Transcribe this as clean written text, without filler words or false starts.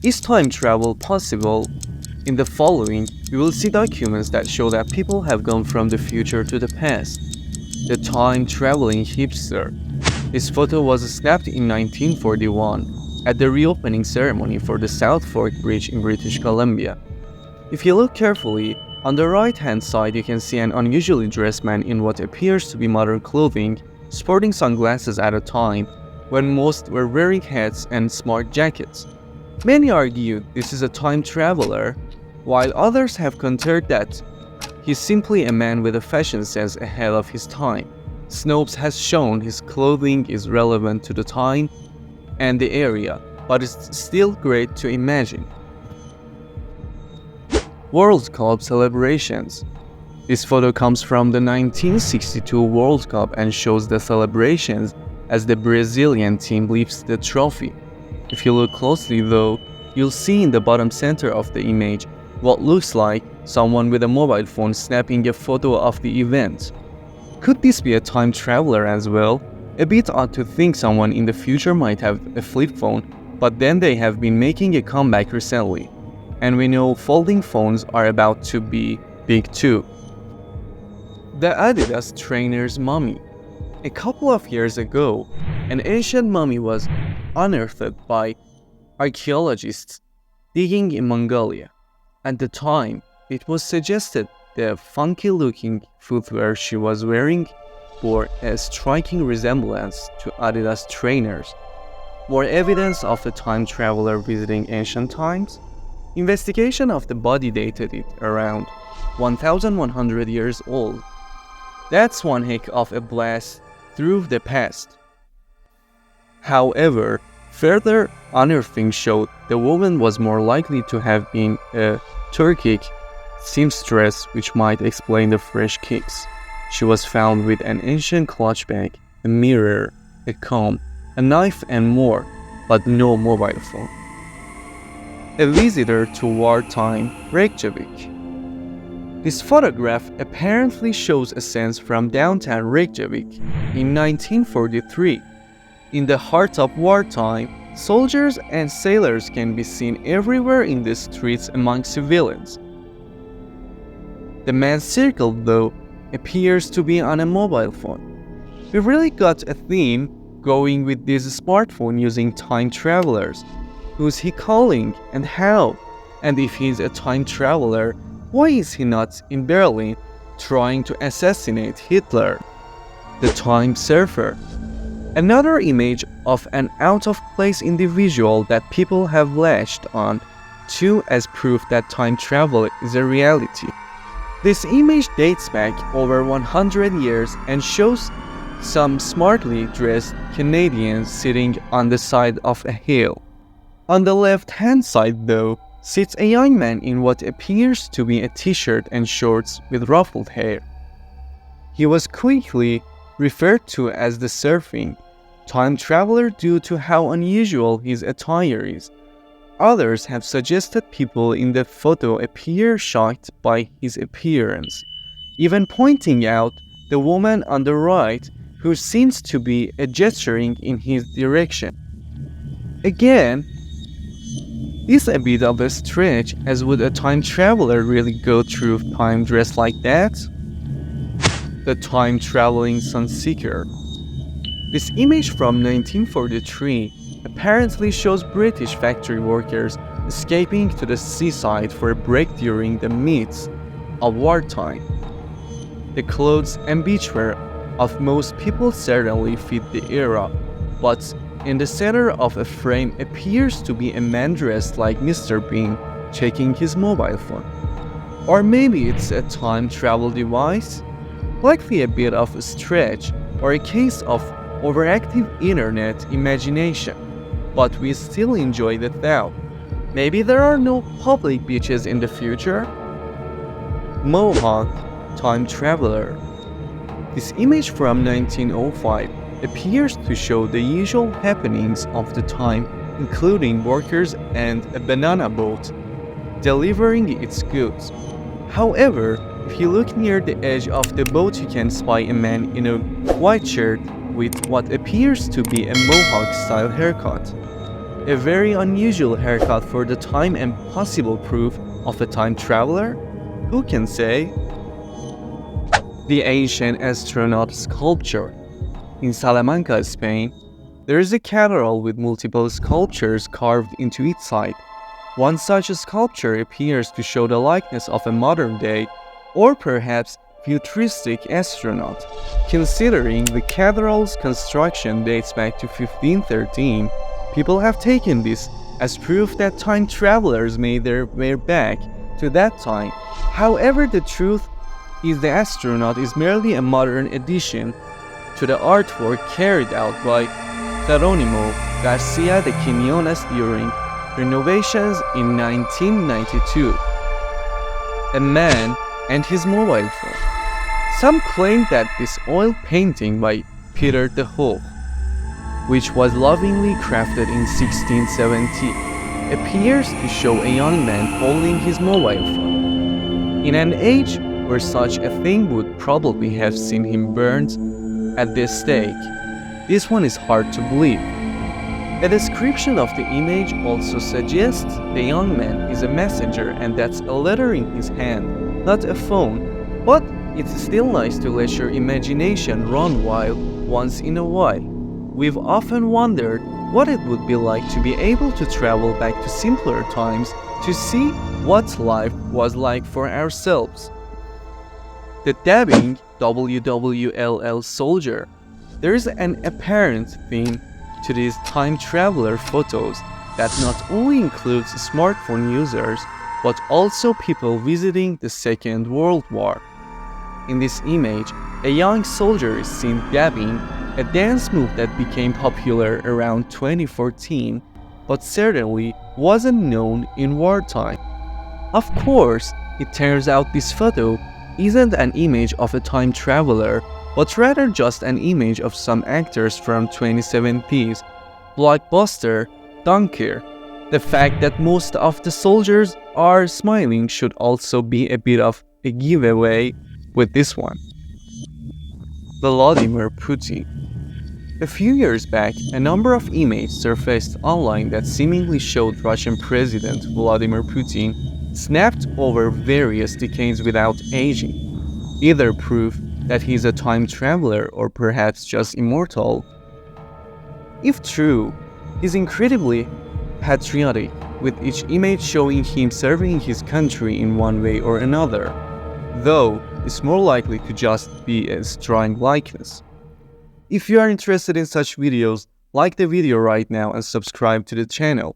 Is time travel possible? In the following, we will see documents that show that people have gone from the future to the past. The time traveling hipster. This photo was snapped in 1941 at the reopening ceremony for the South Fork Bridge in British Columbia. If you look carefully, on the right-hand side you can see an unusually dressed man in what appears to be modern clothing, sporting sunglasses at a time when most were wearing hats and smart jackets. Many argue this is a time traveler, while others have countered that he's simply a man with a fashion sense ahead of his time. Snopes has shown his clothing is relevant to the time and the area, but it's still great to imagine. World Cup celebrations. This photo comes from the 1962 World Cup and shows the celebrations as the Brazilian team lifts the trophy. If you look closely though, you'll see in the bottom center of the image what looks like someone with a mobile phone snapping a photo of the event. Could this be a time traveler as well? A bit odd to think someone in the future might have a flip phone, but then they have been making a comeback recently. And we know folding phones are about to be big too. The Adidas trainer's mummy. A couple of years ago, an ancient mummy was unearthed by archaeologists digging in Mongolia. At the time, it was suggested the funky-looking footwear she was wearing bore a striking resemblance to Adidas trainers. More evidence of a time traveler visiting ancient times? Investigation of the body dated it around 1,100 years old. That's one heck of a blast through the past. However, further unearthing showed the woman was more likely to have been a Turkic seamstress, which might explain the fresh kicks. She was found with an ancient clutch bag, a mirror, a comb, a knife and more, but no mobile phone. A visitor to wartime Reykjavik. This photograph apparently shows a scene from downtown Reykjavik in 1943. In the heart of wartime, soldiers and sailors can be seen everywhere in the streets among civilians. The man circled, though, appears to be on a mobile phone. We really got a theme going with this smartphone using time travelers. Who's he calling and how? And if he's a time traveler, why is he not in Berlin trying to assassinate Hitler? The time surfer. Another image of an out-of-place individual that people have latched on to as proof that time travel is a reality. This image dates back over 100 years and shows some smartly dressed Canadians sitting on the side of a hill. On the left-hand side, though, sits a young man in what appears to be a t-shirt and shorts with ruffled hair. He was quickly referred to as the surfing time traveler due to how unusual his attire is. Others have suggested people in the photo appear shocked by his appearance, even pointing out the woman on the right who seems to be gesturing in his direction. Again, is a bit of a stretch, as would a time traveler really go through time dressed like that? The time traveling sunseeker. This image from 1943 apparently shows British factory workers escaping to the seaside for a break during the midst of wartime. The clothes and beachwear of most people certainly fit the era, but in the center of a frame appears to be a man dressed like Mr. Bean checking his mobile phone. Or maybe it's a time travel device? Likely a bit of a stretch or a case of overactive internet imagination, but we still enjoy the thought. Maybe there are no public beaches in the future? Mohawk time traveler. This image from 1905 appears to show the usual happenings of the time, including workers and a banana boat delivering its goods. However, if you look near the edge of the boat, you can spy a man in a white shirt with what appears to be a mohawk-style haircut. A very unusual haircut for the time and possible proof of a time traveler? Who can say? The ancient astronaut sculpture. In Salamanca, Spain, there is a cathedral with multiple sculptures carved into its side. One such sculpture appears to show the likeness of a modern-day, or perhaps futuristic astronaut. Considering the cathedral's construction dates back to 1513, people have taken this as proof that time travelers made their way back to that time. However, the truth is the astronaut is merely a modern addition to the artwork carried out by Jerónimo García de Quiñones during renovations in 1992. A man and his mobile phone. Some claim that this oil painting by Peter de Hoogh, which was lovingly crafted in 1670, appears to show a young man holding his mobile phone. In an age where such a thing would probably have seen him burned at the stake, this one is hard to believe. A description of the image also suggests the young man is a messenger and that's a letter in his hand, not a phone, but it's still nice to let your imagination run wild once in a while. We've often wondered what it would be like to be able to travel back to simpler times to see what life was like for ourselves. The dabbing WWLL soldier. There is an apparent theme to these time traveler photos that not only includes smartphone users, but also people visiting the Second World War. In this image, a young soldier is seen dabbing, a dance move that became popular around 2014, but certainly wasn't known in wartime. Of course, it turns out this photo isn't an image of a time traveler, but rather just an image of some actors from 2017's blockbuster Dunkirk. The fact that most of the soldiers are smiling should also be a bit of a giveaway with this one. Vladimir Putin. A few years back, a number of images surfaced online that seemingly showed Russian President Vladimir Putin snapped over various decades without aging, either proof that he's a time traveler or perhaps just immortal. If true, he's incredibly patriotic, with each image showing him serving his country in one way or another, though it's more likely to just be a strong likeness. If you are interested in such videos, like the video right now and subscribe to the channel.